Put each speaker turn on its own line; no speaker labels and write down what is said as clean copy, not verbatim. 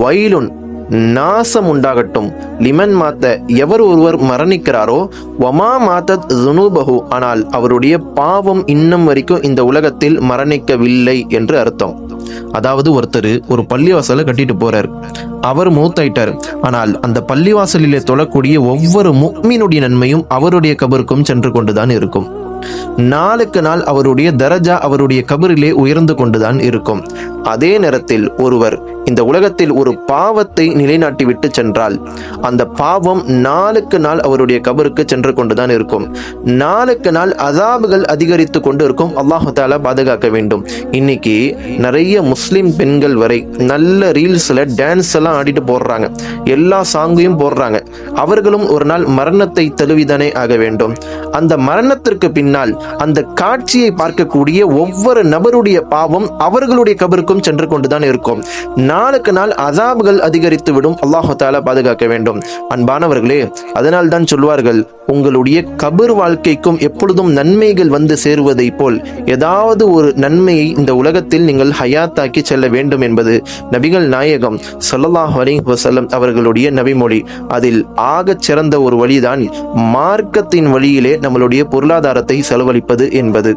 வயலுன் நாசம் உண்டாகட்டும், லிமன் மாத்த எவர் ஒருவர் மரணிக்கிறாரோ, வமா மாத்தத் ஜுனூபஹு ஆனால் அவருடைய பாவம் இன்னும் வரைக்கும் இந்த உலகத்தில் மரணிக்கவில்லை என்று அர்த்தம். அதாவது ஒருத்தர் ஒரு பள்ளிவாசலை கட்டிட்டு போறார், அவர் மூத்தாயிட்டார். ஆனால் அந்த பள்ளிவாசலிலே தொழக்கூடிய ஒவ்வொரு முஃமினுடைய நன்மையும் அவருடைய கபருக்கும் சென்று கொண்டுதான் இருக்கும். நாளுக்கு நாள் அவருடைய தரஜா அவருடைய கபரிலே உயர்ந்து கொண்டுதான் இருக்கும். அதே நேரத்தில் ஒருவர் இந்த உலகத்தில் ஒரு பாவத்தை நிலைநாட்டி விட்டு சென்றால் அந்த பாவம் நாளுக்கு நாள் அவருடைய கபருக்கு சென்று கொண்டுதான் இருக்கும். நாளுக்கு நாள் அதாபுகள் அதிகரித்து கொண்டு இருக்கும். அல்லாஹு தஆலா பாதுகாக்க வேண்டும். இன்னைக்கு நிறைய முஸ்லிம் பெண்கள் வரை நல்ல ரீல்ஸ்ல டான்ஸ் எல்லாம் ஆடிட்டு போடுறாங்க, எல்லா சாங்கையும் போடுறாங்க. அவர்களும் ஒரு நாள் மரணத்தை தழுவிதானே ஆக வேண்டும். அந்த மரணத்திற்கு பின்னால் அந்த காட்சியை பார்க்கக்கூடிய ஒவ்வொரு நபருடைய பாவம் அவர்களுடைய கபருக்கும் சென்று கொண்டுதான் இருக்கும். நாளுக்கு நாள் அஸாபுகள் அதிகரித்து விடும். அல்லாஹு தஆலா பாதுகாக்க வேண்டும். அன்பானவர்களே, அதனால் தான் சொல்வார்கள், உங்களுடைய கபர் வாழ்க்கைக்கும் எப்பொழுதும் நன்மைகள் வந்து சேருவதை போல் ஏதாவது ஒரு நன்மையை இந்த உலகத்தில் நீங்கள் ஹயாத்தாக்கி செல்ல வேண்டும் என்பது நபிகள் நாயகம் ஸல்லல்லாஹு அலைஹி வஸல்லம் அவர்களுடைய நபிமொழி. அதில் ஆகச் சிறந்த ஒரு வழிதான் மார்க்கத்தின் வழியிலே நம்மளுடைய பொருளாதாரத்தை செலவழிப்பது என்பது.